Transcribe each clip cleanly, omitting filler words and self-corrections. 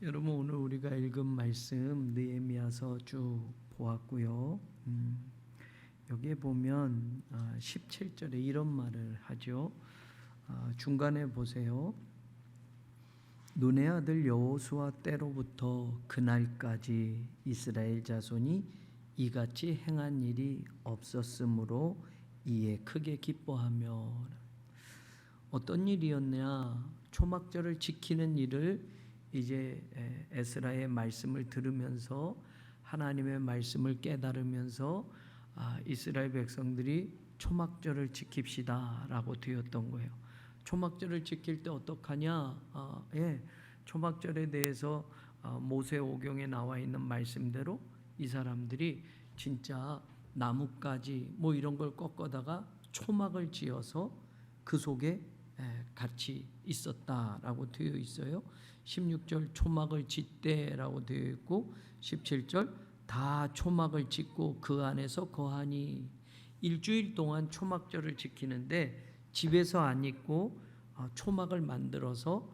여러분, 오늘 우리가 읽은 말씀 느헤미야서 쭉 보았고요. 여기에 보면 17절에 이런 말을 하죠. 중간에 보세요. 눈의 아들 여호수아 때로부터 그날까지 이스라엘 자손이 이같이 행한 일이 없었으므로 이에 크게 기뻐하며. 어떤 일이었냐? 초막절을 지키는 일을 이제 에스라의 말씀을 들으면서 하나님의 말씀을 깨달으면서 이스라엘 백성들이 초막절을 지킵시다 라고 되었던 거예요. 초막절을 지킬 때 어떡하냐? 초막절에 대해서 모세오경에 나와 있는 말씀대로 이 사람들이 진짜 나뭇가지 뭐 이런 걸 꺾어다가 초막을 지어서 그 속에 같이 있었다라고 되어 있어요. 16절 초막을 짓대라고 되어 있고 17절 다 초막을 짓고 그 안에서 거하니. 일주일 동안 초막절을 지키는데 집에서 안 있고 초막을 만들어서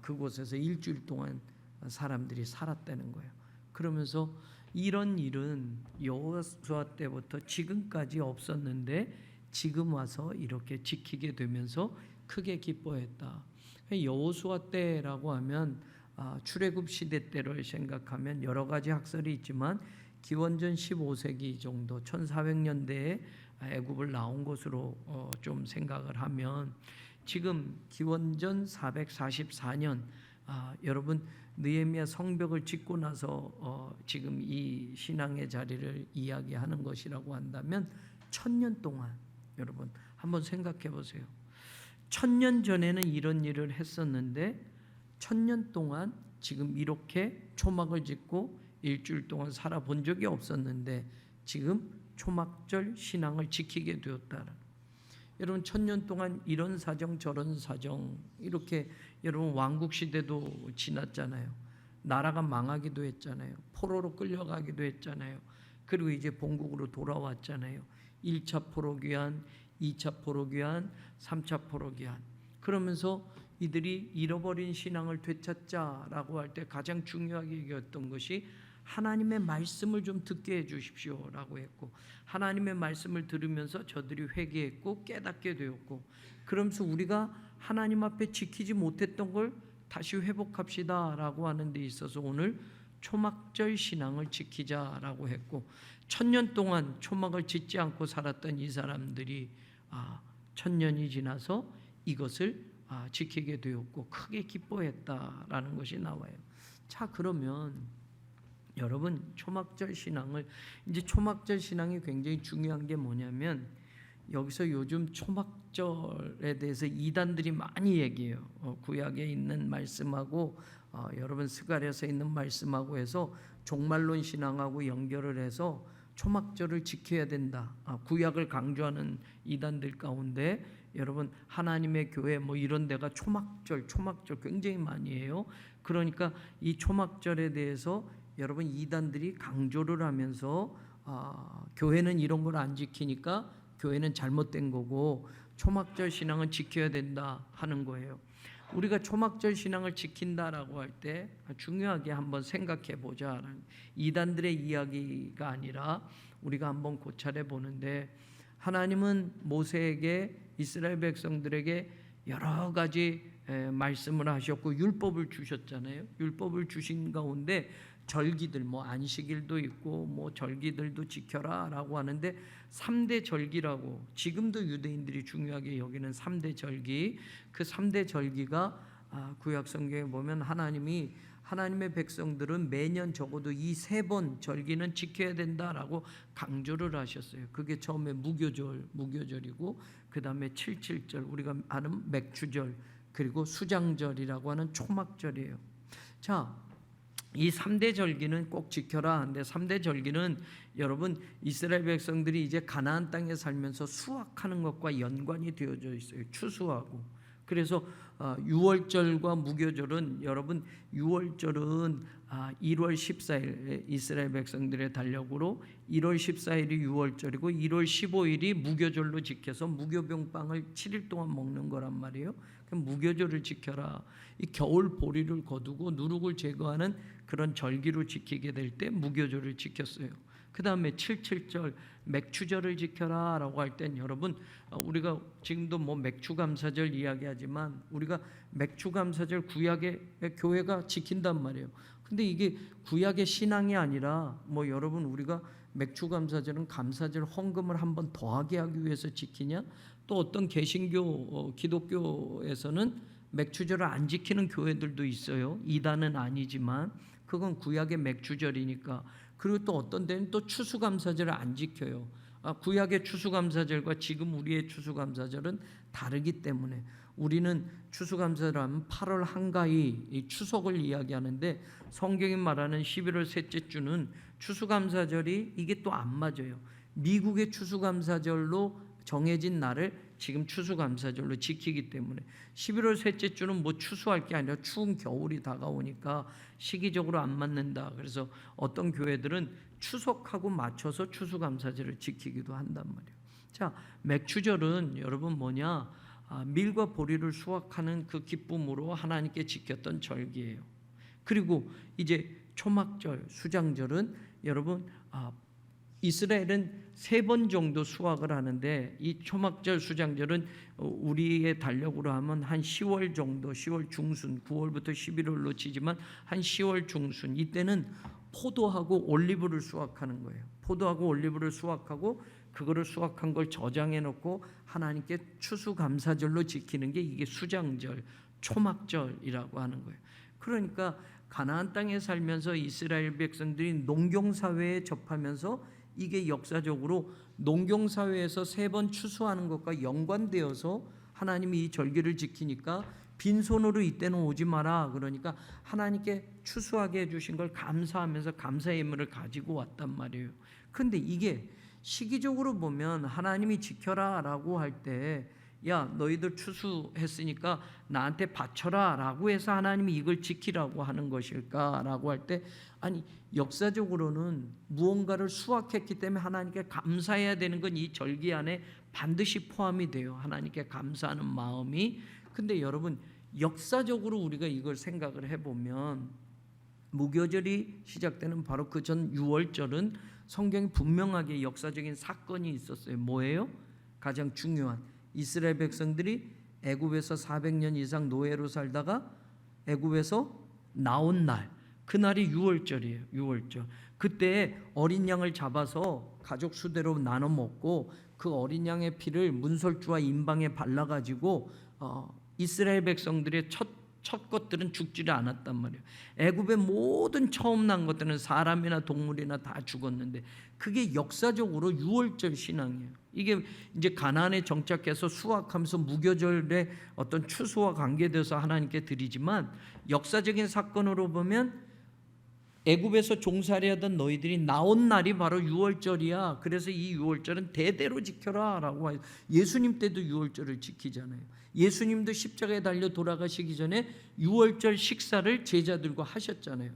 그곳에서 일주일 동안 사람들이 살았다는 거예요. 그러면서 이런 일은 여호수아 때부터 지금까지 없었는데 지금 와서 이렇게 지키게 되면서 크게 기뻐했다. 여호수아 때라고 하면 출애굽 시대 때를 생각하면 여러 가지 학설이 있지만 기원전 15세기 정도 1400년대에 애굽을 나온 것으로 좀 생각을 하면 지금 기원전 444년 여러분 느헤미야 성벽을 짓고 나서 지금 이 신앙의 자리를 이야기하는 것이라고 한다면 1000년 동안 여러분 한번 생각해 보세요. 1000년 전에는 이런 일을 했었는데 1000년 동안 지금 이렇게 초막을 짓고 일주일 동안 살아본 적이 없었는데 지금 초막절 신앙을 지키게 되었다. 여러분 1000년 동안 이런 사정 저런 사정 이렇게 여러분 왕국 시대도 지났잖아요. 나라가 망하기도 했잖아요. 포로로 끌려가기도 했잖아요. 그리고 이제 본국으로 돌아왔잖아요. 1차 포로귀환, 2차 포로귀환, 3차 포로귀환. 그러면서 이들이 잃어버린 신앙을 되찾자라고 할 때 가장 중요하게 얘기했던 것이 하나님의 말씀을 좀 듣게 해 주십시오라고 했고, 하나님의 말씀을 들으면서 저들이 회개했고 깨닫게 되었고, 그러면서 우리가 하나님 앞에 지키지 못했던 걸 다시 회복합시다라고 하는 데 있어서 오늘 초막절 신앙을 지키자라고 했고, 1000년 동안 초막을 짓지 않고 살았던 이 사람들이 1000년이 지나서 이것을 지키게 되었고 크게 기뻐했다라는 것이 나와요. 자, 그러면 여러분 초막절 신앙을 이제 초막절 신앙이 굉장히 중요한 게 뭐냐면 여기서 요즘 초막절에 대해서 이단들이 많이 얘기해요. 구약에 있는 말씀하고 여러분 스가랴서 있는 말씀하고 해서 종말론 신앙하고 연결을 해서 초막절을 지켜야 된다. 구약을 강조하는 이단들 가운데 여러분 하나님의 교회 뭐 이런 데가 초막절 굉장히 많이 해요. 그러니까 이 초막절에 대해서 여러분 이단들이 강조를 하면서 교회는 이런 걸 안 지키니까 교회는 잘못된 거고 초막절 신앙은 지켜야 된다 하는 거예요. 우리가 초막절 신앙을 지킨다라고 할 때 중요하게 한번 생각해 보자. 이단들의 이야기가 아니라 우리가 한번 고찰해 보는데 하나님은 모세에게 이스라엘 백성들에게 여러 가지 말씀을 하셨고 율법을 주셨잖아요. 율법을 주신 가운데 절기들 뭐 안식일도 있고 뭐 절기들도 지켜라라고 하는데 3대 절기라고 지금도 유대인들이 중요하게 여기는 3대 절기, 그 3대 절기가 구약 성경에 보면 하나님의 백성들은 매년 적어도 이 3번 절기는 지켜야 된다라고 강조를 하셨어요. 그게 처음에 무교절이고 그 다음에 77절 우리가 아는 맥주절 그리고 수장절이라고 하는 초막절이에요. 자, 이 3대 절기는 꼭 지켜라. 근데 3대 절기는 여러분 이스라엘 백성들이 이제 가나안 땅에 살면서 수확하는 것과 연관이 되어져 있어요. 추수하고. 그래서 유월절과 무교절은 여러분 유월절은 1월 14일 이스라엘 백성들의 달력으로 1월 14일이 유월절이고 1월 15일이 무교절로 지켜서 무교병빵을 7일 동안 먹는 거란 말이에요. 그럼 무교절을 지켜라. 이 겨울 보리를 거두고 누룩을 제거하는 그런 절기로 지키게 될 때 무교절을 지켰어요. 그 다음에 77절 맥추절을 지켜라 라고 할 땐 여러분, 우리가 지금도 뭐 맥추감사절 이야기하지만 우리가 맥추감사절 구약의 교회가 지킨단 말이에요. 근데 이게 구약의 신앙이 아니라 뭐 여러분, 우리가 맥추감사절은 감사절 헌금을 한 번 더하게 하기 위해서 지키냐? 또 어떤 개신교 기독교에서는 맥추절을 안 지키는 교회들도 있어요. 이단은 아니지만 그건 구약의 맥추절이니까. 그리고 또 어떤 데는 또 추수감사절을 안 지켜요. 구약의 추수감사절과 지금 우리의 추수감사절은 다르기 때문에 우리는 추수감사절 하면 8월 한가위 이 추석을 이야기하는데, 성경이 말하는 11월 셋째 주는 추수감사절이 이게 또 안 맞아요. 미국의 추수감사절로 정해진 날을 지금 추수감사절로 지키기 때문에 11월 셋째 주는 뭐 추수할 게 아니라 추운 겨울이 다가오니까 시기적으로 안 맞는다. 그래서 어떤 교회들은 추석하고 맞춰서 추수감사절을 지키기도 한단 말이에요. 자, 맥추절은 여러분 뭐냐? 밀과 보리를 수확하는 그 기쁨으로 하나님께 지켰던 절기예요. 그리고 이제 초막절, 수장절은 여러분 이스라엘은 3번 정도 수확을 하는데 이 초막절, 수장절은 우리의 달력으로 하면 한 10월 정도, 10월 중순, 9월부터 11월로 치지만 한 10월 중순, 이때는 포도하고 올리브를 수확하는 거예요. 포도하고 올리브를 수확하고 그거를 수확한 걸 저장해 놓고 하나님께 추수감사절로 지키는 게 이게 수장절, 초막절이라고 하는 거예요. 그러니까 가나안 땅에 살면서 이스라엘 백성들이 농경사회에 접하면서 이게 역사적으로 농경사회에서 3번 추수하는 것과 연관되어서 하나님이 이 절기를 지키니까 빈손으로 이때는 오지 마라. 그러니까 하나님께 추수하게 해주신 걸 감사하면서 감사의 의무를 가지고 왔단 말이에요. 그런데 이게 시기적으로 보면 하나님이 지켜라 라고 할 때, 야 너희들 추수했으니까 나한테 바쳐라 라고 해서 하나님이 이걸 지키라고 하는 것일까 라고 할 때, 아니 역사적으로는 무언가를 수확했기 때문에 하나님께 감사해야 되는 건 이 절기 안에 반드시 포함이 돼요. 하나님께 감사하는 마음이. 근데 여러분, 역사적으로 우리가 이걸 생각을 해보면 무교절이 시작되는 바로 그 전 유월절은 성경이 분명하게 역사적인 사건이 있었어요. 뭐예요? 가장 중요한, 이스라엘 백성들이 애굽에서 400년 이상 노예로 살다가 애굽에서 나온 날, 그날이 유월절이에요. 유월절. 그때 어린 양을 잡아서 가족 수대로 나눠 먹고 그 어린 양의 피를 문설주와 인방에 발라가지고 이스라엘 백성들의 첫 것들은 죽지를 않았단 말이에요. 애굽의 모든 처음 난 것들은 사람이나 동물이나 다 죽었는데 그게 역사적으로 유월절 신앙이에요. 이게 이제 가나안에 정착해서 수확하면서 무교절의 어떤 추수와 관계돼서 하나님께 드리지만, 역사적인 사건으로 보면 애굽에서 종살이하던 너희들이 나온 날이 바로 유월절이야. 그래서 이 유월절은 대대로 지켜라 라고 해요. 예수님 때도 유월절을 지키잖아요. 예수님도 십자가에 달려 돌아가시기 전에 유월절 식사를 제자들과 하셨잖아요.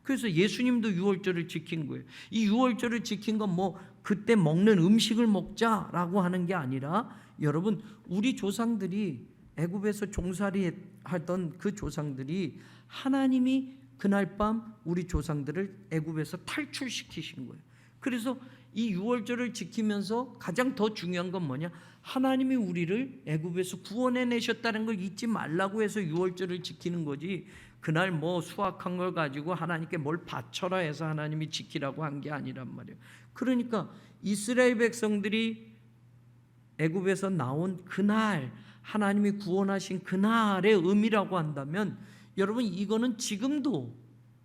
그래서 예수님도 유월절을 지킨 거예요. 이 유월절을 지킨 건 뭐 그때 먹는 음식을 먹자라고 하는 게 아니라, 여러분 우리 조상들이 애굽에서 종살이 하던 그 조상들이 하나님이 그날 밤 우리 조상들을 애굽에서 탈출시키신 거예요. 그래서 이 유월절을 지키면서 가장 더 중요한 건 뭐냐? 하나님이 우리를 애굽에서 구원해내셨다는 걸 잊지 말라고 해서 유월절을 지키는 거지, 그날 뭐 수확한 걸 가지고 하나님께 뭘 바쳐라 해서 하나님이 지키라고 한 게 아니란 말이에요. 그러니까 이스라엘 백성들이 애굽에서 나온 그날, 하나님이 구원하신 그날의 의미라고 한다면, 여러분 이거는 지금도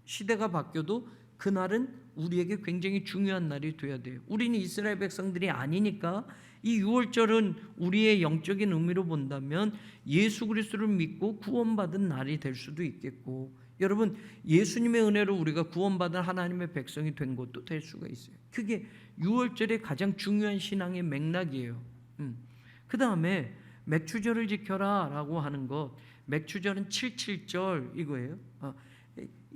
시대가 바뀌어도 그날은 우리에게 굉장히 중요한 날이 돼야 돼요. 우리는 이스라엘 백성들이 아니니까 이 유월절은 우리의 영적인 의미로 본다면 예수 그리스도를 믿고 구원받은 날이 될 수도 있겠고, 여러분 예수님의 은혜로 우리가 구원받은 하나님의 백성이 된 것도 될 수가 있어요. 그게 유월절의 가장 중요한 신앙의 맥락이에요. 그 다음에 맥추절을 지켜라 라고 하는 것, 맥추절은 77절 이거예요.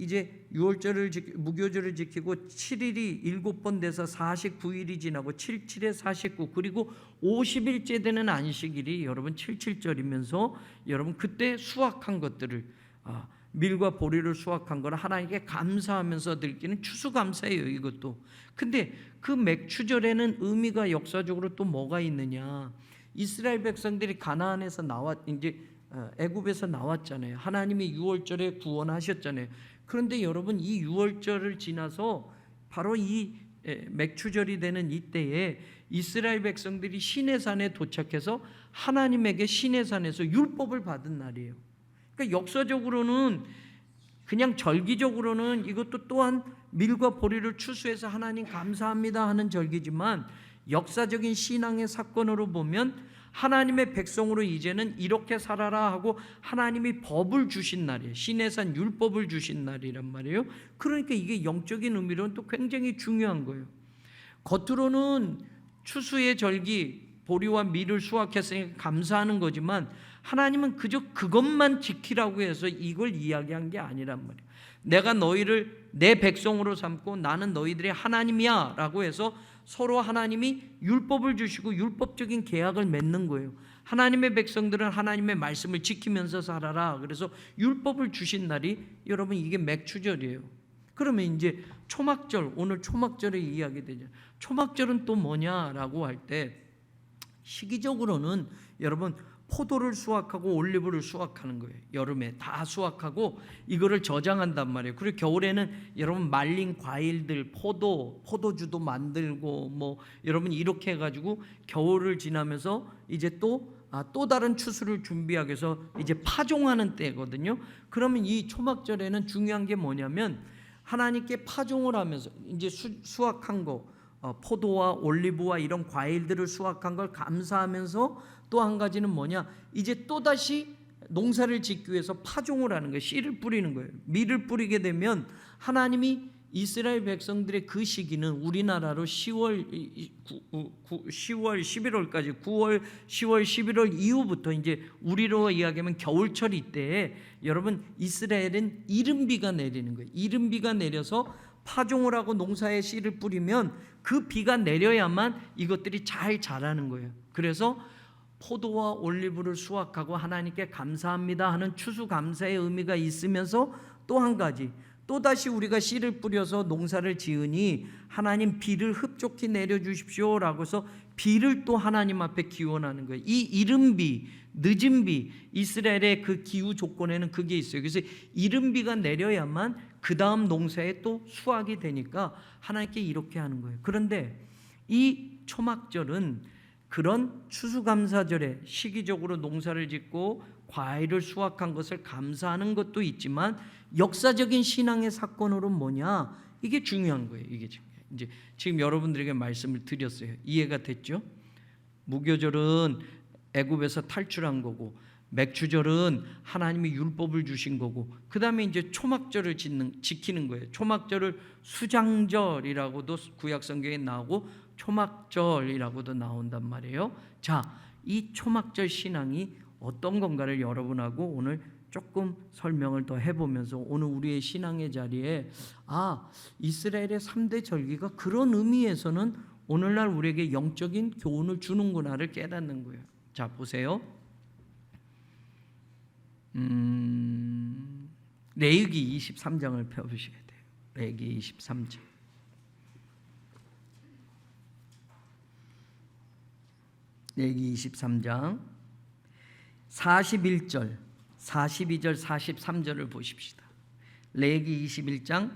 이제 무교절을 지키고 7일이 7번 돼서 49일이 지나고 77에 49 그리고 50일째 되는 안식일이 여러분 77절이면서 여러분 그때 수확한 것들을 밀과 보리를 수확한 거를 하나님께 감사하면서 드리는 추수감사예요, 이것도. 근데 그 맥추절에는 의미가 역사적으로 또 뭐가 있느냐? 이스라엘 백성들이 가나안에서 이제 애굽에서 나왔잖아요. 하나님이 유월절에 구원하셨잖아요. 그런데 여러분 이 유월절을 지나서 바로 이 맥추절이 되는 이때에 이스라엘 백성들이 시내산에 도착해서 하나님에게 시내산에서 율법을 받은 날이에요. 그러니까 역사적으로는 그냥 절기적으로는 이것도 또한 밀과 보리를 추수해서 하나님 감사합니다 하는 절기지만 역사적인 신앙의 사건으로 보면 하나님의 백성으로 이제는 이렇게 살아라 하고 하나님이 법을 주신 날이에요. 시내산 율법을 주신 날이란 말이에요. 그러니까 이게 영적인 의미로는 또 굉장히 중요한 거예요. 겉으로는 추수의 절기 보리와 밀을 수확했으니까 감사하는 거지만 하나님은 그저 그것만 지키라고 해서 이걸 이야기한 게 아니란 말이에요. 내가 너희를 내 백성으로 삼고 나는 너희들의 하나님이야 라고 해서 서로 하나님이 율법을 주시고 율법적인 계약을 맺는 거예요. 하나님의 백성들은 하나님의 말씀을 지키면서 살아라. 그래서 율법을 주신 날이 여러분 이게 맥추절이에요. 그러면 이제 초막절, 오늘 초막절의 이야기 되죠. 초막절은 또 뭐냐라고 할 때 시기적으로는 여러분 포도를 수확하고 올리브를 수확하는 거예요. 여름에 다 수확하고 이거를 저장한단 말이에요. 그리고 겨울에는 여러분 말린 과일들, 포도주도 만들고 뭐 여러분 이렇게 해가지고 겨울을 지나면서 이제 또 다른 추수를 준비하기 위해서 이제 파종하는 때거든요. 그러면 이 초막절에는 중요한 게 뭐냐면 하나님께 파종을 하면서 이제 수확한 거 포도와 올리브와 이런 과일들을 수확한 걸 감사하면서 또 한 가지는 뭐냐? 이제 또다시 농사를 짓기 위해서 파종을 하는 거예요. 씨를 뿌리는 거예요. 밀을 뿌리게 되면 하나님이 이스라엘 백성들의 그 시기는 우리나라로 10월, 11월까지 9월, 10월, 11월 이후부터 이제 우리로 이야기하면 겨울철 이때에 여러분 이스라엘은 이른비가 내리는 거예요. 이른비가 내려서 파종을 하고 농사에 씨를 뿌리면 그 비가 내려야만 이것들이 잘 자라는 거예요. 그래서 포도와 올리브를 수확하고 하나님께 감사합니다 하는 추수감사의 의미가 있으면서 또 한 가지 또다시 우리가 씨를 뿌려서 농사를 지으니 하나님 비를 흡족히 내려주십시오 라고 해서 비를 또 하나님 앞에 기원하는 거예요. 이 이른 비, 늦은 비, 이스라엘의 그 기후 조건에는 그게 있어요. 그래서 이른 비가 내려야만 그 다음 농사에 또 수확이 되니까 하나님께 이렇게 하는 거예요. 그런데 이 초막절은 그런 추수감사절에 시기적으로 농사를 짓고 과일을 수확한 것을 감사하는 것도 있지만 역사적인 신앙의 사건으로 뭐냐? 이게 중요한 거예요. 이게 이제 지금 여러분들에게 말씀을 드렸어요. 이해가 됐죠? 무교절은 애굽에서 탈출한 거고 맥추절은 하나님이 율법을 주신 거고 그 다음에 이제 초막절을 지키는 거예요. 초막절을 수장절이라고도 구약 성경에 나오고 초막절이라고도 나온단 말이에요. 자, 이 초막절 신앙이 어떤 건가를 여러분하고 오늘 조금 설명을 더 해보면서 오늘 우리의 신앙의 자리에 이스라엘의 3대 절기가 그런 의미에서는 오늘날 우리에게 영적인 교훈을 주는구나를 깨닫는 거예요. 자, 보세요. 레위기 23장을 펴보셔야 돼요. 레위기 23장. 레위기 23장 41절, 42절, 43절을 보십시다. 레위기 23장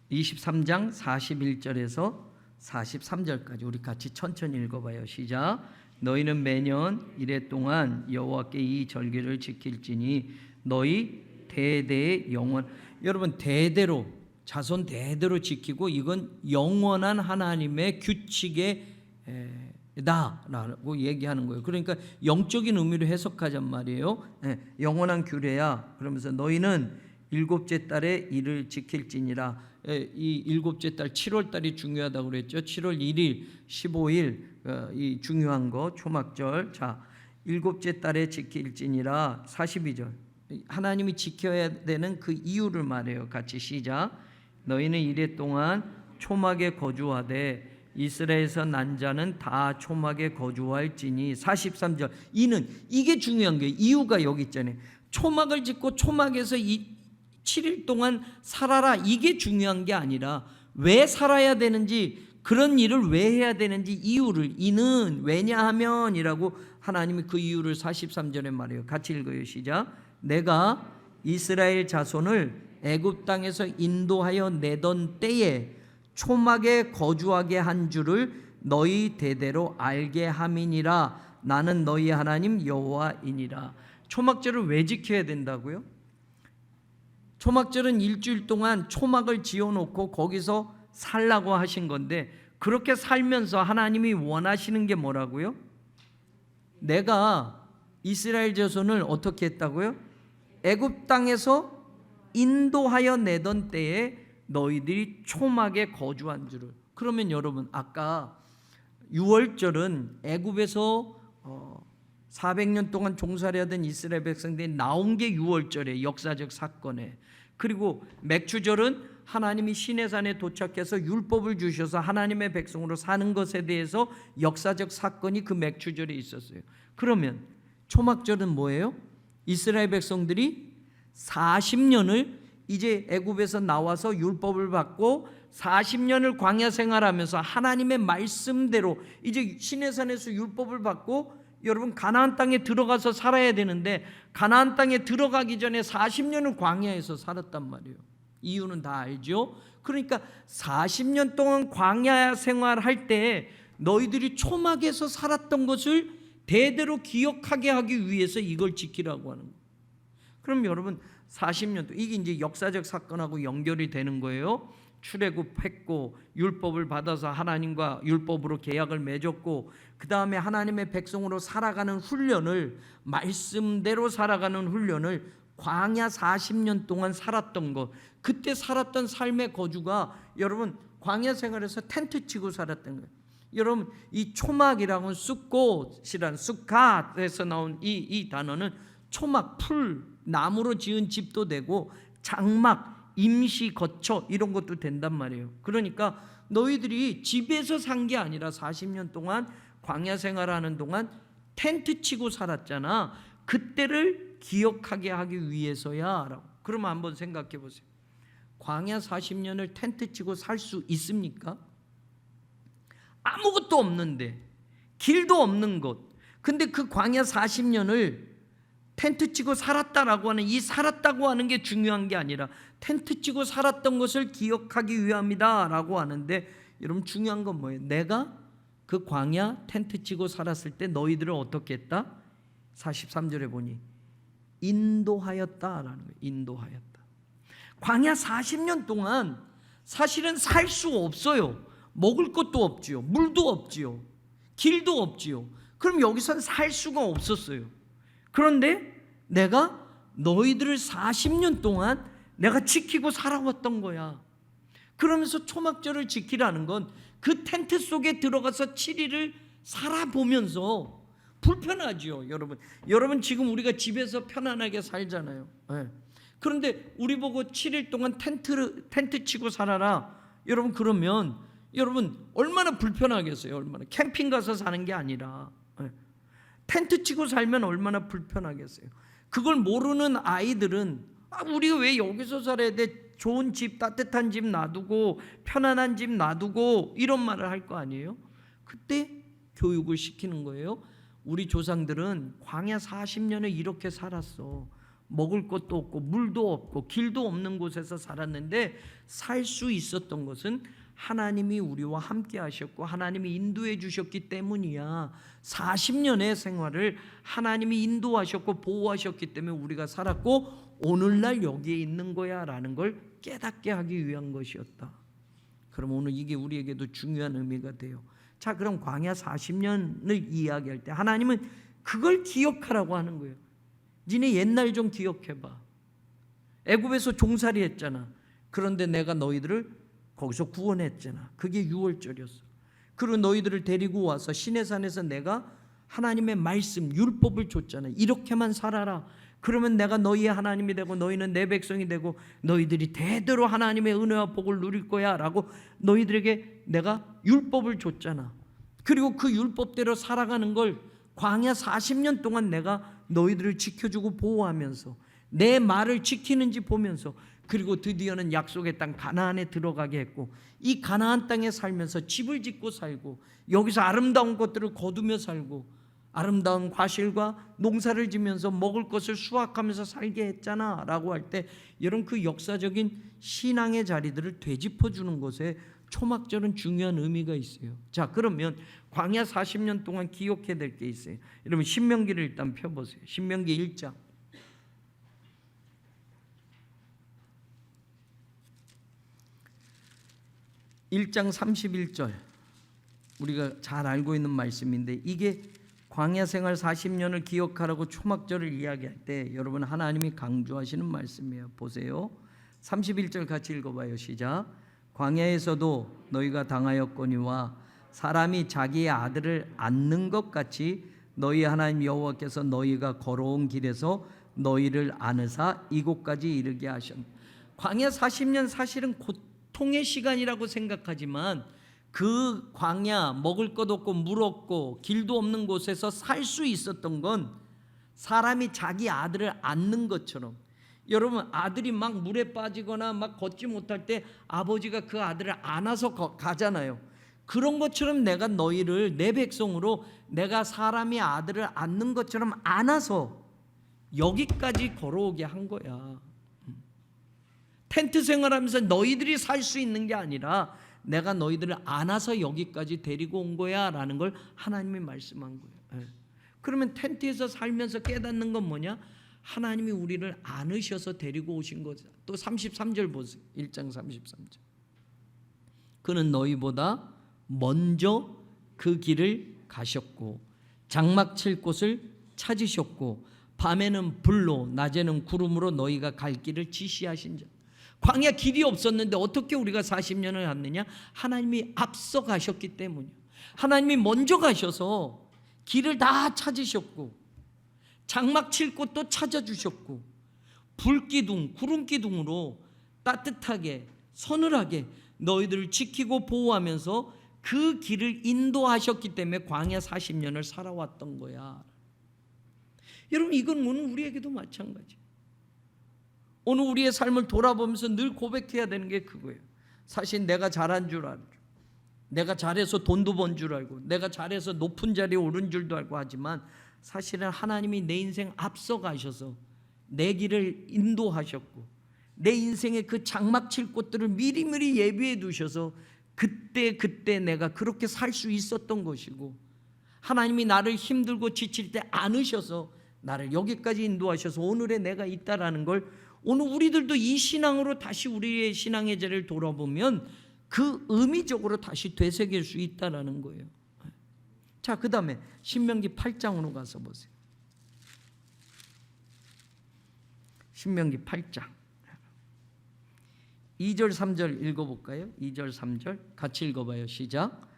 41절에서 43절까지 우리 같이 천천히 읽어봐요. 시작. 너희는 매년 이래 동안 여호와께 이 절기를 지킬지니 너희 대대의 영원 여러분 대대로 자손 대대로 지키고 이건 영원한 하나님의 규칙의 다라고 얘기하는 거예요. 그러니까 영적인 의미로 해석하잔 말이에요. 영원한 규례야. 그러면서 너희는 일곱째 달에 이를 지킬지니라. 이 일곱째 달 7월 달이 중요하다고 그랬죠. 7월 1일, 15일 이 중요한 거 초막절. 자, 일곱째 달에 지킬지니라. 42절. 하나님이 지켜야 되는 그 이유를 말해요. 같이 시작. 너희는 이레 동안 초막에 거주하되 이스라엘에서 난 자는 다 초막에 거주할지니. 43절. 이는, 이게 중요한 거예요. 이유가 여기 있잖아요. 초막을 짓고 초막에서 7일 동안 살아라, 이게 중요한 게 아니라 왜 살아야 되는지, 그런 일을 왜 해야 되는지 이유를, 이는 왜냐하면이라고 하나님이 그 이유를 43절에 말해요. 같이 읽어요. 시작. 내가 이스라엘 자손을 애굽 땅에서 인도하여 내던 때에 초막에 거주하게 한 줄을 너희 대대로 알게 함이니라. 나는 너희 하나님 여호와이니라. 초막절을 왜 지켜야 된다고요? 초막절은 일주일 동안 초막을 지어놓고 거기서 살라고 하신 건데, 그렇게 살면서 하나님이 원하시는 게 뭐라고요? 내가 이스라엘 자손을 어떻게 했다고요? 애굽 땅에서 인도하여 내던 때에 너희들이 초막에 거주한 줄을. 그러면 여러분, 아까 유월절은 애굽에서 400년 동안 종살이 하던 이스라엘 백성들이 나온 게 유월절의 역사적 사건에, 그리고 맥추절은 하나님이 시내산에 도착해서 율법을 주셔서 하나님의 백성으로 사는 것에 대해서 역사적 사건이 그 맥추절에 있었어요. 그러면 초막절은 뭐예요? 이스라엘 백성들이 40년을 이제 애굽에서 나와서 율법을 받고 40년을 광야 생활하면서 하나님의 말씀대로 이제 시내산에서 율법을 받고 여러분 가나안 땅에 들어가서 살아야 되는데, 가나안 땅에 들어가기 전에 40년을 광야에서 살았단 말이에요. 이유는 다 알죠? 그러니까 40년 동안 광야 생활할 때 너희들이 초막에서 살았던 것을 대대로 기억하게 하기 위해서 이걸 지키라고 하는 거예요. 그럼 여러분 40년 동안, 이게 이제 역사적 사건하고 연결이 되는 거예요. 출애굽했고 율법을 받아서 하나님과 율법으로 계약을 맺었고, 그 다음에 하나님의 백성으로 살아가는 훈련을, 말씀대로 살아가는 훈련을 광야 40년 동안 살았던 것, 그때 살았던 삶의 거주가 여러분 광야 생활에서 텐트 치고 살았던 거예요. 여러분 이 초막이라고는 쑥꽃이란 쑥갓에서 나온 이 단어는 초막, 풀, 나무로 지은 집도 되고 장막, 임시 거처 이런 것도 된단 말이에요. 그러니까 너희들이 집에서 산 게 아니라 40년 동안 광야 생활하는 동안 텐트 치고 살았잖아. 그때를 기억하게 하기 위해서야 라고. 그러면 한번 생각해 보세요. 광야 40년을 텐트 치고 살 수 있습니까? 아무것도 없는데, 길도 없는 곳. 근데 그 광야 40년을 텐트 치고 살았다라고 하는, 이 살았다고 하는 게 중요한 게 아니라 텐트 치고 살았던 것을 기억하기 위함이다 라고 하는데, 여러분 중요한 건 뭐예요? 내가 그 광야 텐트 치고 살았을 때 너희들을 어떻게 했다? 43절에 보니 인도하였다라는 거예요. 인도하였다. 광야 40년 동안 사실은 살 수 없어요. 먹을 것도 없지요, 물도 없지요, 길도 없지요. 그럼 여기서는 살 수가 없었어요. 그런데 내가 너희들을 40년 동안 내가 지키고 살아왔던 거야. 그러면서 초막절을 지키라는 건 그 텐트 속에 들어가서 7일을 살아보면서, 불편하지요 여러분. 여러분 지금 우리가 집에서 편안하게 살잖아요. 그런데 우리 보고 7일 동안 텐트 치고 살아라. 여러분 그러면 여러분 얼마나 불편하겠어요. 얼마나. 캠핑 가서 사는 게 아니라 텐트 치고 살면 얼마나 불편하겠어요. 그걸 모르는 아이들은 우리가 왜 여기서 살아야 돼? 좋은 집, 따뜻한 집 놔두고 편안한 집 놔두고 이런 말을 할 거 아니에요? 그때 교육을 시키는 거예요. 우리 조상들은 광야 40년을 이렇게 살았어. 먹을 것도 없고 물도 없고 길도 없는 곳에서 살았는데 살 수 있었던 것은 하나님이 우리와 함께 하셨고 하나님이 인도해 주셨기 때문이야. 40년의 생활을 하나님이 인도하셨고 보호하셨기 때문에 우리가 살았고 오늘날 여기에 있는 거야 라는 걸 깨닫게 하기 위한 것이었다. 그럼 오늘 이게 우리에게도 중요한 의미가 돼요. 자, 그럼 광야 40년을 이야기할 때 하나님은 그걸 기억하라고 하는 거예요. 니네 옛날 좀 기억해봐. 애굽에서 종살이 했잖아. 그런데 내가 너희들을 거기서 구원했잖아. 그게 유월절이었어. 그리고 너희들을 데리고 와서 시내산에서 내가 하나님의 말씀, 율법을 줬잖아요. 이렇게만 살아라. 그러면 내가 너희의 하나님이 되고 너희는 내 백성이 되고 너희들이 대대로 하나님의 은혜와 복을 누릴 거야 라고 너희들에게 내가 율법을 줬잖아. 그리고 그 율법대로 살아가는 걸 광야 40년 동안 내가 너희들을 지켜주고 보호하면서 내 말을 지키는지 보면서, 그리고 드디어는 약속의 땅 가나안에 들어가게 했고, 이 가나안 땅에 살면서 집을 짓고 살고 여기서 아름다운 것들을 거두며 살고 아름다운 과실과 농사를 지면서 먹을 것을 수확하면서 살게 했잖아 라고 할 때, 여러분 그 역사적인 신앙의 자리들을 되짚어주는 것에 초막절은 중요한 의미가 있어요. 자, 그러면 광야 40년 동안 기억해야 될 게 있어요. 여러분 신명기를 일단 펴보세요. 신명기 1장. 1장 31절, 우리가 잘 알고 있는 말씀인데, 이게 광야 생활 40년을 기억하라고 초막절을 이야기할 때 여러분 하나님이 강조하시는 말씀이에요. 보세요. 31절 같이 읽어봐요. 시작. 광야에서도 너희가 당하였거니와 사람이 자기의 아들을 안는 것 같이 너희 하나님 여호와께서 너희가 걸어온 길에서 너희를 안으사 이곳까지 이르게 하셨다. 광야 40년 사실은 고통의 시간이라고 생각하지만 그 광야, 먹을 것 없고 물 없고 길도 없는 곳에서 살 수 있었던 건 사람이 자기 아들을 안는 것처럼, 여러분 아들이 막 물에 빠지거나 막 걷지 못할 때 아버지가 그 아들을 안아서 가잖아요. 그런 것처럼 내가 너희를 내 백성으로 내가 사람이 아들을 안는 것처럼 안아서 여기까지 걸어오게 한 거야. 텐트 생활하면서 너희들이 살 수 있는 게 아니라 내가 너희들을 안아서 여기까지 데리고 온 거야 라는 걸 하나님이 말씀한 거예요. 그러면 텐트에서 살면서 깨닫는 건 뭐냐? 하나님이 우리를 안으셔서 데리고 오신 거죠. 또 33절 보세요. 1장 33절. 그는 너희보다 먼저 그 길을 가셨고 장막 칠 곳을 찾으셨고 밤에는 불로 낮에는 구름으로 너희가 갈 길을 지시하신 자. 광야 길이 없었는데 어떻게 우리가 40년을 갔느냐? 하나님이 앞서 가셨기 때문이에요. 하나님이 먼저 가셔서 길을 다 찾으셨고 장막 칠 곳도 찾아주셨고 불기둥, 구름기둥으로 따뜻하게 서늘하게 너희들을 지키고 보호하면서 그 길을 인도하셨기 때문에 광야 40년을 살아왔던 거야. 여러분 이건 오늘 우리에게도 마찬가지예요. 오늘 우리의 삶을 돌아보면서 늘 고백해야 되는 게 그거예요. 사실 내가 잘한 줄 알고, 내가 잘해서 돈도 번 줄 알고, 내가 잘해서 높은 자리에 오른 줄도 알고 하지만 사실은 하나님이 내 인생 앞서 가셔서 내 길을 인도하셨고 내 인생의 그 장막 칠 곳들을 미리미리 예비해 두셔서 그때 내가 그렇게 살 수 있었던 것이고, 하나님이 나를 힘들고 지칠 때 안으셔서 나를 여기까지 인도하셔서 오늘의 내가 있다라는 걸 오늘 우리들도 이 신앙으로 다시 우리의 신앙의 자리를 돌아보면 그 의미적으로 다시 되새길 수 있다라는 거예요. 자, 그 다음에 신명기 8장으로 가서 보세요. 신명기 8장 2절 3절 읽어볼까요? 2절 3절 같이 읽어봐요. 시작.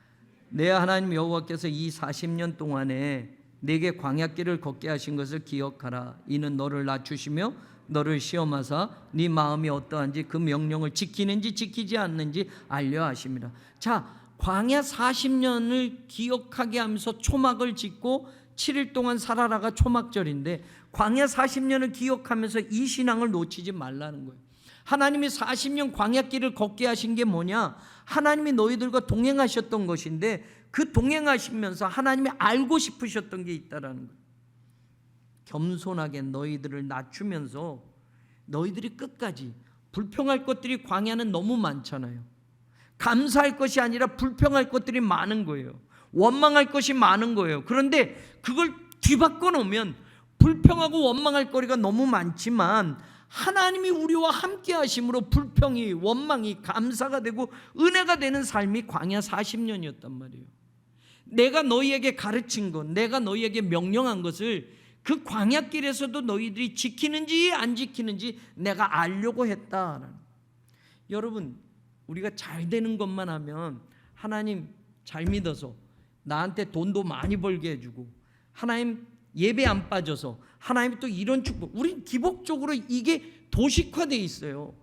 내 하나님 여호와께서 이 40년 동안에 내게 광야길을 걷게 하신 것을 기억하라. 이는 너를 낮추시며 너를 시험하사 네 마음이 어떠한지 그 명령을 지키는지 지키지 않는지 알려 하심이라. 자, 광야 40년을 기억하게 하면서 초막을 짓고 7일 동안 살아라가 초막절인데, 광야 40년을 기억하면서 이 신앙을 놓치지 말라는 거예요. 하나님이 40년 광야길을 걷게 하신 게 뭐냐? 하나님이 너희들과 동행하셨던 것인데 그 동행하시면서 하나님이 알고 싶으셨던 게 있다라는 거예요. 겸손하게 너희들을 낮추면서 너희들이 끝까지, 불평할 것들이 광야는 너무 많잖아요. 감사할 것이 아니라 불평할 것들이 많은 거예요. 원망할 것이 많은 거예요. 그런데 그걸 뒤바꿔 놓으면 불평하고 원망할 거리가 너무 많지만 하나님이 우리와 함께 하심으로 불평이, 원망이 감사가 되고 은혜가 되는 삶이 광야 40년이었단 말이에요. 내가 너희에게 가르친 것, 내가 너희에게 명령한 것을 그 광야길에서도 너희들이 지키는지 안 지키는지 내가 알려고 했다. 여러분, 우리가 잘 되는 것만 하면 하나님 잘 믿어서 나한테 돈도 많이 벌게 해주고 하나님 예배 안 빠져서 하나님이 또 이런 축복. 우린 기복적으로 이게 도식화되어 있어요.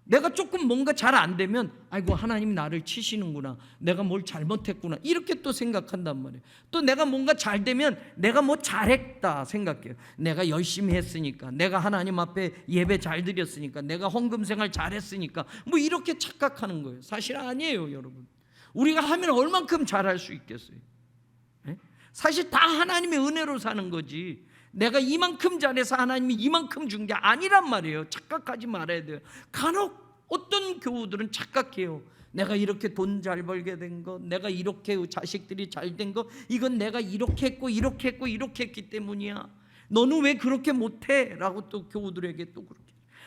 내가 조금 뭔가 잘 안 되면 아이고 하나님이 나를 치시는구나, 내가 뭘 잘못했구나, 이렇게 또 생각한단 말이에요. 또 내가 뭔가 잘 되면 내가 뭐 잘했다 생각해요. 내가 열심히 했으니까, 내가 하나님 앞에 예배 잘 드렸으니까, 내가 헌금 생활 잘했으니까, 뭐 이렇게 착각하는 거예요. 사실 아니에요, 여러분. 우리가 하면 얼만큼 잘할 수 있겠어요? 사실 다 하나님의 은혜로 사는 거지, 내가 이만큼 잘해서 하나님이 이만큼 준 게 아니란 말이에요. 착각하지 말아야 돼요. 간혹 어떤 교우들은 착각해요. 내가 이렇게 돈 잘 벌게 된 거, 내가 이렇게 자식들이 잘 된 거, 이건 내가 이렇게 했고 이렇게 했고 이렇게 했기 때문이야. 너는 왜 그렇게 못해? 라고 또 교우들에게 또 그렇게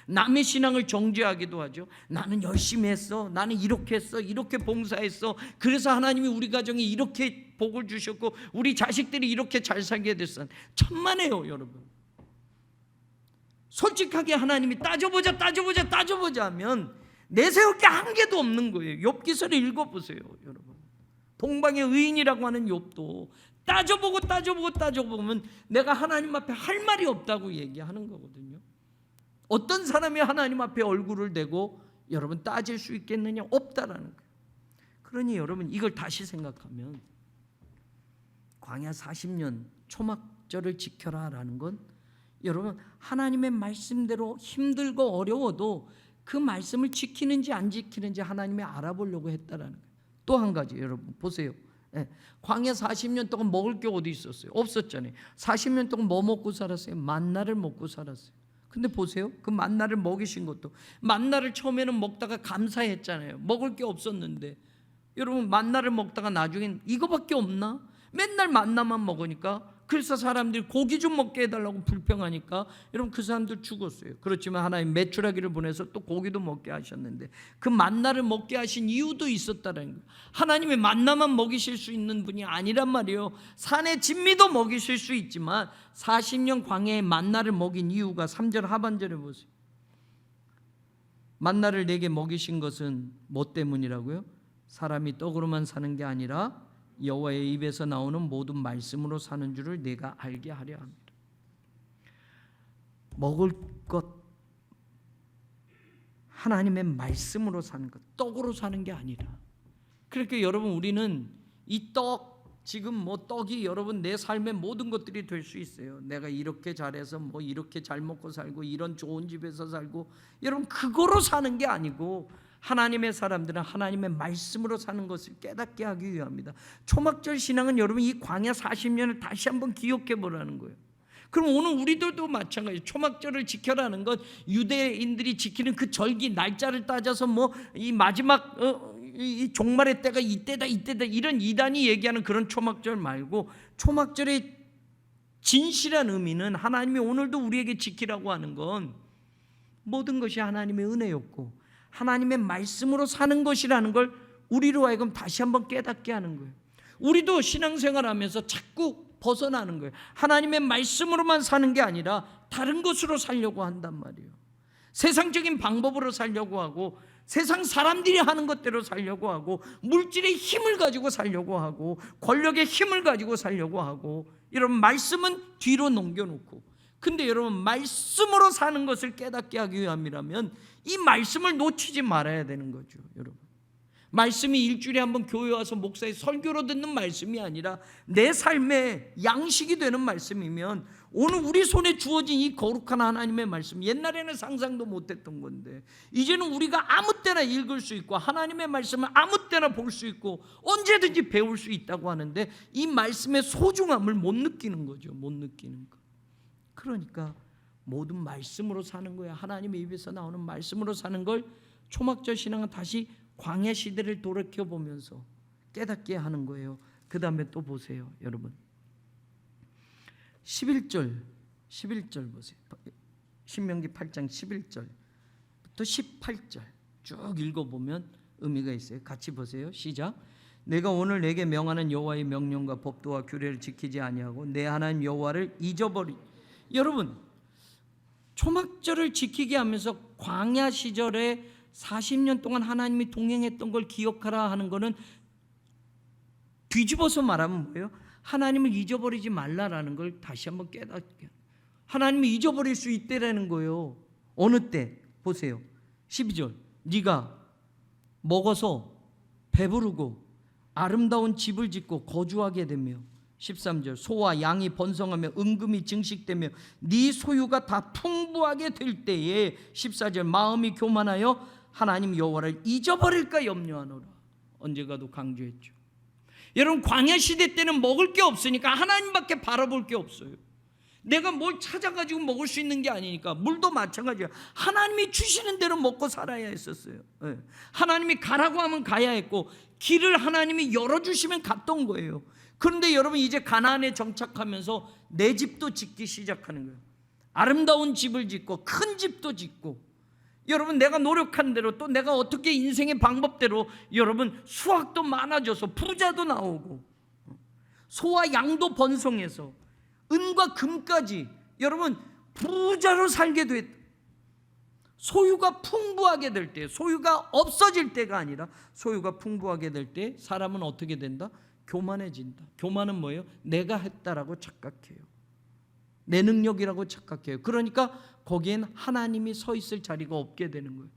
남의 신앙을 정죄하기도 하죠. 나는 열심히 했어, 나는 이렇게 했어, 이렇게 봉사했어, 그래서 하나님이 우리 가정에 이렇게 복을 주셨고 우리 자식들이 이렇게 잘 살게 됐어. 천만에요, 여러분. 솔직하게 하나님이 따져보자 하면 내세울 게 한 개도 없는 거예요. 욥기서를 읽어보세요, 여러분. 동방의 의인이라고 하는 욥도 따져보면 내가 하나님 앞에 할 말이 없다고 얘기하는 거거든요. 어떤 사람이 하나님 앞에 얼굴을 대고 여러분 따질 수 있겠느냐? 없다라는 거예요. 그러니 여러분 이걸 다시 생각하면 광야 40년 초막절을 지켜라라는 건 여러분 하나님의 말씀대로 힘들고 어려워도 그 말씀을 지키는지 안 지키는지 하나님이 알아보려고 했다라는 거예요. 또 한 가지 여러분 보세요. 광야 40년 동안 먹을 게 어디 있었어요? 없었잖아요. 40년 동안 뭐 먹고 살았어요? 만나를 먹고 살았어요. 근데 보세요, 그 만나를 먹이신 것도, 만나를 처음에는 먹다가 감사했잖아요. 먹을 게 없었는데 여러분 만나를 먹다가 나중엔 이거밖에 없나? 맨날 만나만 먹으니까, 그래서 사람들이 고기 좀 먹게 해달라고 불평하니까 여러분 그 사람들 죽었어요. 그렇지만 하나님 메추라기를 보내서 또 고기도 먹게 하셨는데 그 만나를 먹게 하신 이유도 있었다는 거예요. 하나님의 만나만 먹이실 수 있는 분이 아니란 말이에요. 산의 진미도 먹이실 수 있지만 40년 광야에 만나를 먹인 이유가 3절 하반절에 보세요. 만나를 내게 먹이신 것은 뭐 때문이라고요? 사람이 떡으로만 사는 게 아니라 여호와의 입에서 나오는 모든 말씀으로 사는 줄을 내가 알게 하려 합니다. 먹을 것, 하나님의 말씀으로 사는 것, 떡으로 사는 게 아니라. 그러니까 여러분 우리는 이 떡, 지금 뭐 떡이 여러분 내 삶의 모든 것들이 될 수 있어요. 내가 이렇게 잘해서 뭐 이렇게 잘 먹고 살고 이런 좋은 집에서 살고, 여러분 그거로 사는 게 아니고 하나님의 사람들은 하나님의 말씀으로 사는 것을 깨닫게 하기 위함이다. 초막절 신앙은 여러분 이 광야 40년을 다시 한번 기억해 보라는 거예요. 그럼 오늘 우리들도 마찬가지예요. 초막절을 지켜라는 것, 유대인들이 지키는 그 절기 날짜를 따져서 뭐 이 마지막 이 종말의 때가 이때다 이런 이단이 얘기하는 그런 초막절 말고, 초막절의 진실한 의미는 하나님이 오늘도 우리에게 지키라고 하는 건 모든 것이 하나님의 은혜였고 하나님의 말씀으로 사는 것이라는 걸 우리로 하여금 다시 한번 깨닫게 하는 거예요. 우리도 신앙생활하면서 자꾸 벗어나는 거예요. 하나님의 말씀으로만 사는 게 아니라 다른 것으로 살려고 한단 말이에요. 세상적인 방법으로 살려고 하고, 세상 사람들이 하는 것대로 살려고 하고, 물질의 힘을 가지고 살려고 하고, 권력의 힘을 가지고 살려고 하고, 여러분 말씀은 뒤로 넘겨놓고. 근데 여러분 말씀으로 사는 것을 깨닫게 하기 위함이라면 이 말씀을 놓치지 말아야 되는 거죠. 여러분 말씀이 일주일에 한번 교회 와서 목사의 설교로 듣는 말씀이 아니라 내 삶의 양식이 되는 말씀이면, 오늘 우리 손에 주어진 이 거룩한 하나님의 말씀, 옛날에는 상상도 못했던 건데 이제는 우리가 아무 때나 읽을 수 있고 하나님의 말씀을 아무 때나 볼 수 있고 언제든지 배울 수 있다고 하는데 이 말씀의 소중함을 못 느끼는 거죠. 못 느끼는 거. 그러니까 모든 말씀으로 사는 거야. 하나님의 입에서 나오는 말씀으로 사는 걸 초막절 신앙은 다시 광야 시대를 돌이켜보면서 깨닫게 하는 거예요. 그 다음에 또 보세요, 여러분. 11절 보세요. 신명기 8장 11절부터 18절 쭉 읽어보면 의미가 있어요. 같이 보세요. 시작. 내가 오늘 내게 명하는 여호와의 명령과 법도와 규례를 지키지 아니하고 내 하나님 여호와를 잊어버리. 여러분 초막절을 지키게 하면서 광야 시절에 40년 동안 하나님이 동행했던 걸 기억하라 하는 것은 뒤집어서 말하면 뭐예요? 하나님을 잊어버리지 말라라는 걸 다시 한번 깨닫게. 하나님을 잊어버릴 수 있다라는 거예요. 어느 때? 보세요. 12절. 네가 먹어서 배부르고 아름다운 집을 짓고 거주하게 되며, 13절. 소와 양이 번성하며 은금이 증식되며 네 소유가 다 풍부하게 될 때에, 14절. 마음이 교만하여 하나님 여호와를 잊어버릴까 염려하노라. 언제가도 강조했죠. 여러분, 광야 시대 때는 먹을 게 없으니까 하나님밖에 바라볼 게 없어요. 내가 뭘 찾아가지고 먹을 수 있는 게 아니니까. 물도 마찬가지야. 하나님이 주시는 대로 먹고 살아야 했었어요. 하나님이 가라고 하면 가야 했고, 길을 하나님이 열어주시면 갔던 거예요. 그런데 여러분, 이제 가나안에 정착하면서 내 집도 짓기 시작하는 거예요. 아름다운 집을 짓고 큰 집도 짓고, 여러분, 내가 노력한 대로, 또 내가 어떻게 인생의 방법대로 여러분 수확도 많아져서 부자도 나오고, 소와 양도 번성해서 은과 금까지 여러분 부자로 살게 됐다. 소유가 풍부하게 될 때, 소유가 없어질 때가 아니라 소유가 풍부하게 될 때 사람은 어떻게 된다? 교만해진다. 교만은 뭐예요? 내가 했다라고 착각해요. 내 능력이라고 착각해요. 그러니까 거기엔 하나님이 서 있을 자리가 없게 되는 거예요.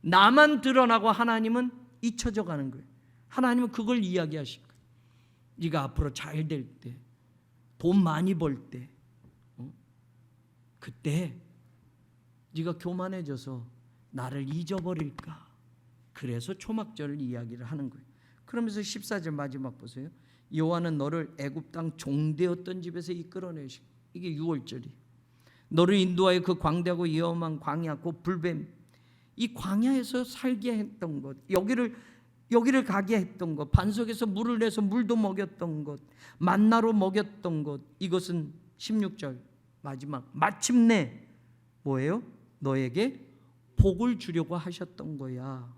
나만 드러나고 하나님은 잊혀져 가는 거예요. 하나님은 그걸 이야기하실 거예요. 네가 앞으로 잘 될 때, 돈 많이 벌 때, 그때 네가 교만해져서 나를 잊어버릴까? 그래서 초막절을 이야기를 하는 거예요. 그러면서 14절 마지막 보세요. 여호와는 너를 애굽 땅 종되었던 집에서 이끌어내시고, 이게 6월절이 너를 인도하여 그 광대하고 위험한 광야 곧 불뱀, 이 광야에서 살게 했던 것, 여기를 가게 했던 것, 반석에서 물을 내서 물도 먹였던 것, 만나로 먹였던 것, 이것은 16절 마지막 마침내 뭐예요? 너에게 복을 주려고 하셨던 거야.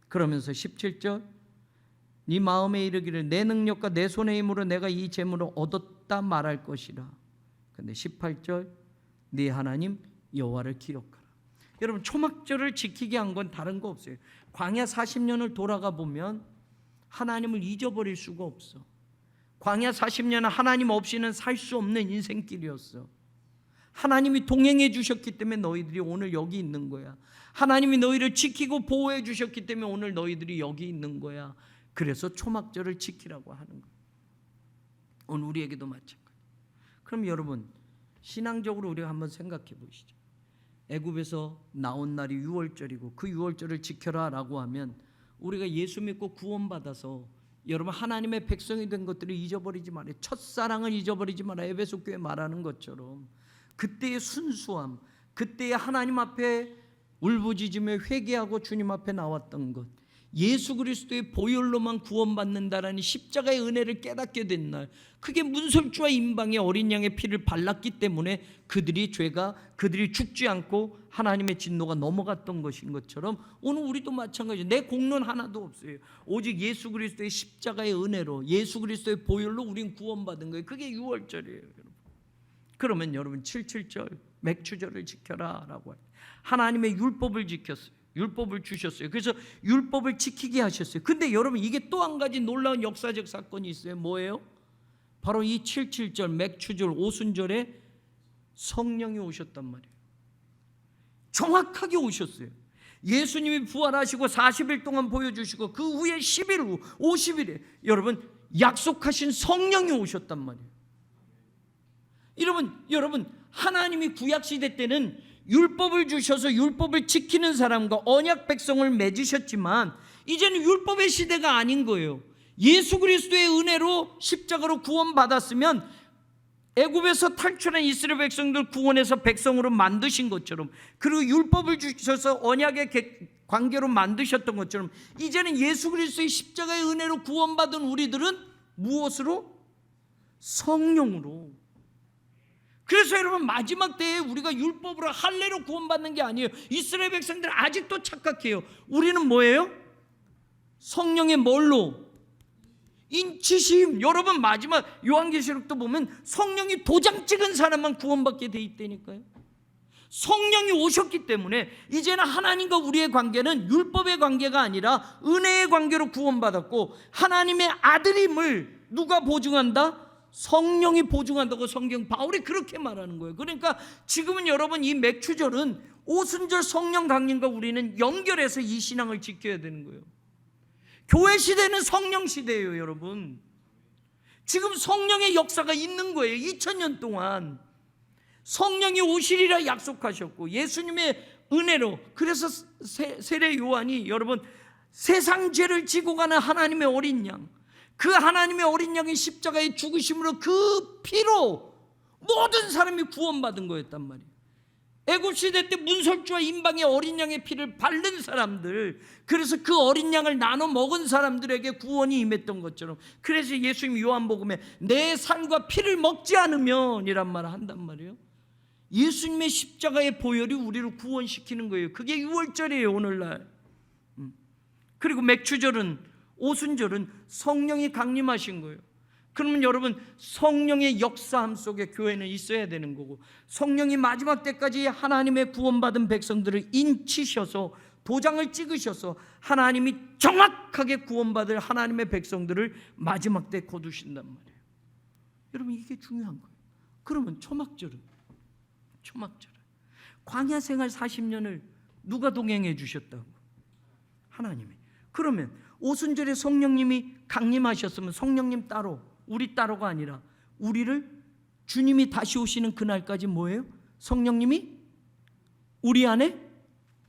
그러면서 17절 네 마음에 이르기를 내 능력과 내 손의 힘으로 내가 이 재물을 얻었다 말할 것이라. 근데 18절 네 하나님 여호와를 기억하라. 여러분, 초막절을 지키게 한 건 다른 거 없어요. 광야 40년을 돌아가 보면 하나님을 잊어버릴 수가 없어. 광야 40년은 하나님 없이는 살 수 없는 인생길이었어. 하나님이 동행해 주셨기 때문에 너희들이 오늘 여기 있는 거야. 하나님이 너희를 지키고 보호해 주셨기 때문에 오늘 너희들이 여기 있는 거야. 그래서 초막절을 지키라고 하는 거예요. 오늘 우리에게도 마찬가지. 그럼 여러분, 신앙적으로 우리가 한번 생각해 보시죠. 애굽에서 나온 날이 6월절이고 그 6월절을 지켜라 라고 하면 우리가 예수 믿고 구원받아서 여러분 하나님의 백성이 된 것들을 잊어버리지 말아요. 첫사랑을 잊어버리지 마라. 에베소 교회 말하는 것처럼 그때의 순수함, 그때의 하나님 앞에 울부짖으며 회개하고 주님 앞에 나왔던 것, 예수 그리스도의 보혈로만 구원받는다라는 십자가의 은혜를 깨닫게 된 날, 그게 문설주와 임방의 어린 양의 피를 발랐기 때문에 그들이 죽지 않고 하나님의 진노가 넘어갔던 것인 것처럼 오늘 우리도 마찬가지예요. 내 공로는 하나도 없어요. 오직 예수 그리스도의 십자가의 은혜로, 예수 그리스도의 보혈로 우린 구원받은 거예요. 그게 6월절이에요. 여러분. 그러면 여러분 77절 맥추절을 지켜라 라고 해요. 하나님의 율법을 지켰어요. 율법을 주셨어요. 그래서 율법을 지키게 하셨어요. 근데 여러분, 이게 또 한 가지 놀라운 역사적 사건이 있어요. 뭐예요? 바로 이 77절 맥추절 오순절에 성령이 오셨단 말이에요. 정확하게 오셨어요. 예수님이 부활하시고 40일 동안 보여주시고 그 후에 10일 후 50일에 여러분 약속하신 성령이 오셨단 말이에요. 여러분 하나님이 구약시대 때는 율법을 주셔서 율법을 지키는 사람과 언약 백성을 맺으셨지만 이제는 율법의 시대가 아닌 거예요. 예수 그리스도의 은혜로 십자가로 구원받았으면 애굽에서 탈출한 이스라엘 백성들 구원해서 백성으로 만드신 것처럼, 그리고 율법을 주셔서 언약의 관계로 만드셨던 것처럼 이제는 예수 그리스도의 십자가의 은혜로 구원받은 우리들은 무엇으로? 성령으로. 그래서 여러분, 마지막 때에 우리가 율법으로 할례로 구원받는 게 아니에요. 이스라엘 백성들 아직도 착각해요. 우리는 뭐예요? 성령의 뭘로? 인치심. 여러분, 마지막 요한계시록도 보면 성령이 도장 찍은 사람만 구원받게 돼 있다니까요. 성령이 오셨기 때문에 이제는 하나님과 우리의 관계는 율법의 관계가 아니라 은혜의 관계로 구원받았고, 하나님의 아들임을 누가 보증한다? 성령이 보증한다고 성경 바울이 그렇게 말하는 거예요. 그러니까 지금은 여러분 이 맥추절은 오순절 성령 강림과 우리는 연결해서 이 신앙을 지켜야 되는 거예요. 교회 시대는 성령 시대예요, 여러분. 지금 성령의 역사가 있는 거예요. 2000년 동안 성령이 오시리라 약속하셨고 예수님의 은혜로, 그래서 세례 요한이 여러분 세상 죄를 지고 가는 하나님의 어린 양, 그 하나님의 어린 양의 십자가의 죽으심으로 그 피로 모든 사람이 구원받은 거였단 말이에요. 애굽시대 때 문설주와 임방의 어린 양의 피를 바른 사람들, 그래서 그 어린 양을 나눠 먹은 사람들에게 구원이 임했던 것처럼, 그래서 예수님 요한복음에 내 살과 피를 먹지 않으면 이란 말을 한단 말이에요. 예수님의 십자가의 보혈이 우리를 구원시키는 거예요. 그게 6월절이에요, 오늘날. 그리고 맥추절은, 오순절은 성령이 강림하신 거예요. 그러면 여러분 성령의 역사함 속에 교회는 있어야 되는 거고, 성령이 마지막 때까지 하나님의 구원받은 백성들을 인치셔서 도장을 찍으셔서 하나님이 정확하게 구원받을 하나님의 백성들을 마지막 때 거두신단 말이에요. 여러분 이게 중요한 거예요. 그러면 초막절은 광야 생활 40년을 누가 동행해 주셨다고? 하나님이. 그러면 오순절에 성령님이 강림하셨으면 성령님 따로, 우리 따로가 아니라 우리를 주님이 다시 오시는 그날까지 뭐예요? 성령님이 우리 안에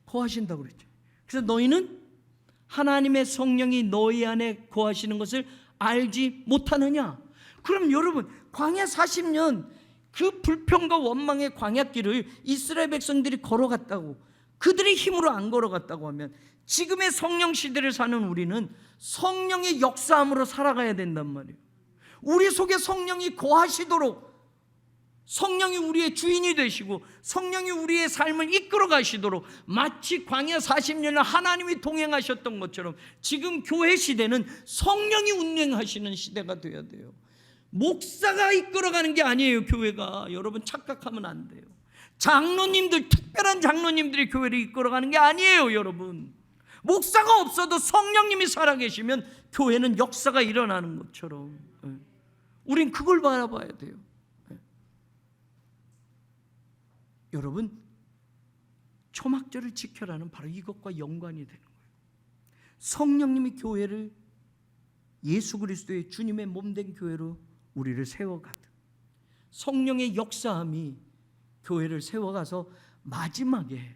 거하신다고 그랬죠. 그래서 너희는 하나님의 성령이 너희 안에 거하시는 것을 알지 못하느냐? 그럼 여러분 광야 40년 그 불평과 원망의 광야길을 이스라엘 백성들이 걸어갔다고, 그들의 힘으로 안 걸어갔다고 하면 지금의 성령 시대를 사는 우리는 성령의 역사함으로 살아가야 된단 말이에요. 우리 속에 성령이 거하시도록, 성령이 우리의 주인이 되시고 성령이 우리의 삶을 이끌어 가시도록, 마치 광야 40년을 하나님이 동행하셨던 것처럼 지금 교회 시대는 성령이 운행하시는 시대가 되어야 돼요. 목사가 이끌어가는 게 아니에요, 교회가. 여러분 착각하면 안 돼요. 장로님들, 특별한 장로님들이 교회를 이끌어가는 게 아니에요, 여러분. 목사가 없어도 성령님이 살아계시면 교회는 역사가 일어나는 것처럼 우린 그걸 바라봐야 돼요. 여러분 초막절을 지켜라는 바로 이것과 연관이 되는 거예요. 성령님이 교회를 예수 그리스도의 주님의 몸된 교회로 우리를 세워가듯 성령의 역사함이 교회를 세워가서 마지막에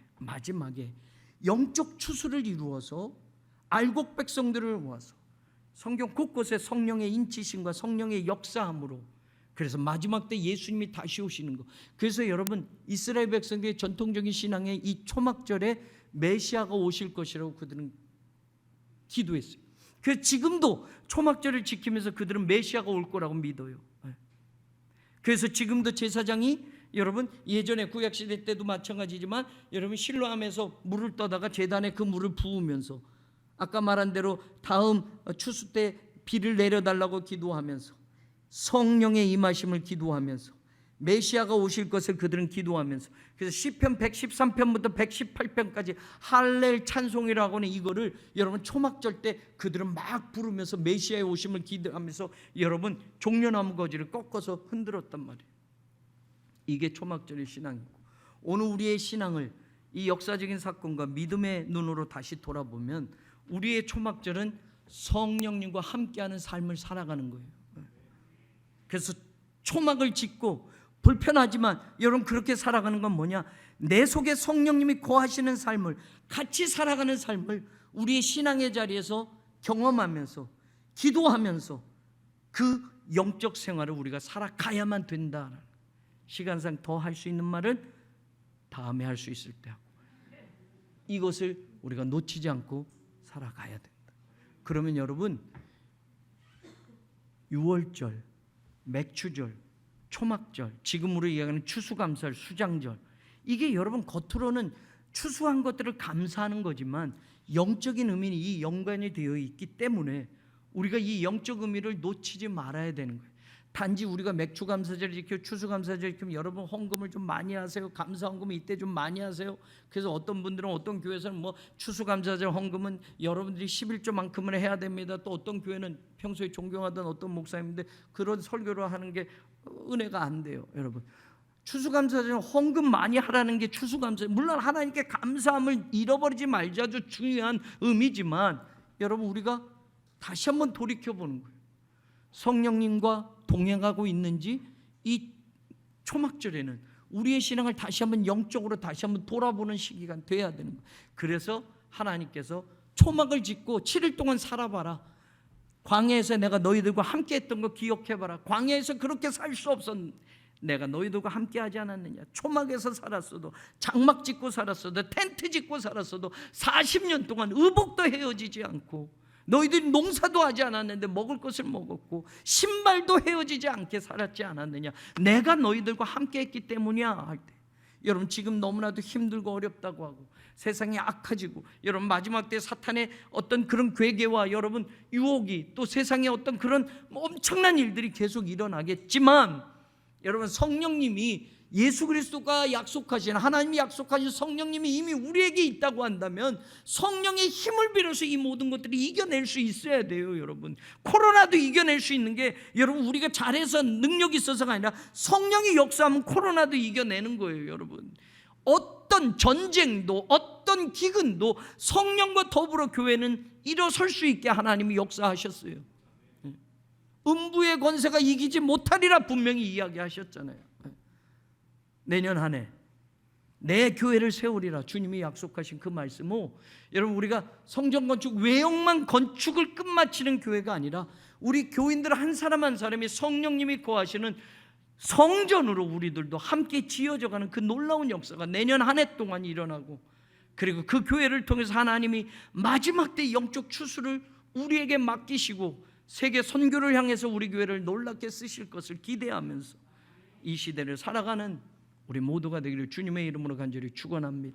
영적 추수를 이루어서 알곡 백성들을 모아서 성경 곳곳에 성령의 인치심과 성령의 역사함으로, 그래서 마지막 때 예수님이 다시 오시는 거. 그래서 여러분 이스라엘 백성들의 전통적인 신앙에 이 초막절에 메시아가 오실 것이라고 그들은 기도했어요. 그래서 지금도 초막절을 지키면서 그들은 메시아가 올 거라고 믿어요. 그래서 지금도 제사장이 여러분 예전에 구약시대 때도 마찬가지지만 여러분 실로암에서 물을 떠다가 제단에 그 물을 부으면서 아까 말한 대로 다음 추수 때 비를 내려달라고 기도하면서 성령의 임하심을 기도하면서 메시아가 오실 것을 그들은 기도하면서, 그래서 시편 113편부터 118편까지 할렐 찬송이라고 하는 이거를 여러분 초막절 때 그들은 막 부르면서 메시아의 오심을 기도하면서 여러분 종려나무 거지를 꺾어서 흔들었단 말이에요. 이게 초막절의 신앙이고, 오늘 우리의 신앙을 이 역사적인 사건과 믿음의 눈으로 다시 돌아보면 우리의 초막절은 성령님과 함께하는 삶을 살아가는 거예요. 그래서 초막을 짓고 불편하지만 여러분 그렇게 살아가는 건 뭐냐? 내 속에 성령님이 거하시는 삶을, 같이 살아가는 삶을 우리의 신앙의 자리에서 경험하면서 기도하면서 그 영적 생활을 우리가 살아가야만 된다. 시간상 더 할 수 있는 말은 다음에 할 수 있을 때 하고, 이것을 우리가 놓치지 않고 살아가야 된다. 그러면 여러분 6월절, 맥추절, 초막절, 지금으로 이야기하는 추수감사절, 수장절, 이게 여러분 겉으로는 추수한 것들을 감사하는 거지만 영적인 의미는 이 연관이 되어 있기 때문에 우리가 이 영적 의미를 놓치지 말아야 되는 거예요. 단지 우리가 맥주 감사절을 지키고 추수 감사절을 지키면 여러분 헌금을 좀 많이 하세요. 감사 헌금을 이때 좀 많이 하세요. 그래서 어떤 분들은 어떤 교회에서는 뭐 추수 감사절 헌금은 여러분들이 11조만큼은 해야 됩니다. 또 어떤 교회는 평소에 존경하던 어떤 목사님인데 그런 설교를 하는 게 은혜가 안 돼요. 여러분 추수감사절 헌금 많이 하라는 게 추수감사, 물론 하나님께 감사함을 잃어버리지 말자 아주 중요한 의미지만 여러분 우리가 다시 한번 돌이켜보는 거예요. 성령님과 동행하고 있는지 이 초막절에는 우리의 신앙을 다시 한번 영적으로 다시 한번 돌아보는 시기가 돼야 되는 거예요. 그래서 하나님께서 초막을 짓고 7일 동안 살아봐라. 광야에서 내가 너희들과 함께 했던 거 기억해봐라. 광야에서 그렇게 살 수 없었는데 내가 너희들과 함께 하지 않았느냐. 초막에서 살았어도, 장막 짓고 살았어도, 텐트 짓고 살았어도 40년 동안 의복도 헤어지지 않고, 너희들이 농사도 하지 않았는데 먹을 것을 먹었고 신발도 헤어지지 않게 살았지 않았느냐. 내가 너희들과 함께 했기 때문이야 할 때, 여러분 지금 너무나도 힘들고 어렵다고 하고 세상이 악해지고, 여러분 마지막 때 사탄의 어떤 그런 괴계와 여러분 유혹이, 또 세상의 어떤 그런 엄청난 일들이 계속 일어나겠지만, 여러분 성령님이, 예수 그리스도가 약속하신, 하나님이 약속하신 성령님이 이미 우리에게 있다고 한다면 성령의 힘을 빌어서 이 모든 것들이 이겨낼 수 있어야 돼요. 여러분 코로나도 이겨낼 수 있는 게 여러분 우리가 잘해서 능력이 있어서가 아니라 성령이 역사하면 코로나도 이겨내는 거예요. 여러분 어떤 전쟁도 어떤 기근도 성령과 더불어 교회는 일어설 수 있게 하나님이 역사하셨어요. 음부의 권세가 이기지 못하리라 분명히 이야기하셨잖아요. 내년 한 해 내 교회를 세우리라 주님이 약속하신 그 말씀은, 여러분 우리가 성전 건축 외형만 건축을 끝마치는 교회가 아니라 우리 교인들 한 사람 한 사람이 성령님이 거하시는 성전으로 우리들도 함께 지어져가는 그 놀라운 역사가 내년 한 해 동안 일어나고, 그리고 그 교회를 통해서 하나님이 마지막 때 영적 추수를 우리에게 맡기시고 세계 선교를 향해서 우리 교회를 놀랍게 쓰실 것을 기대하면서 이 시대를 살아가는 우리 모두가 되기를 주님의 이름으로 간절히 축원합니다.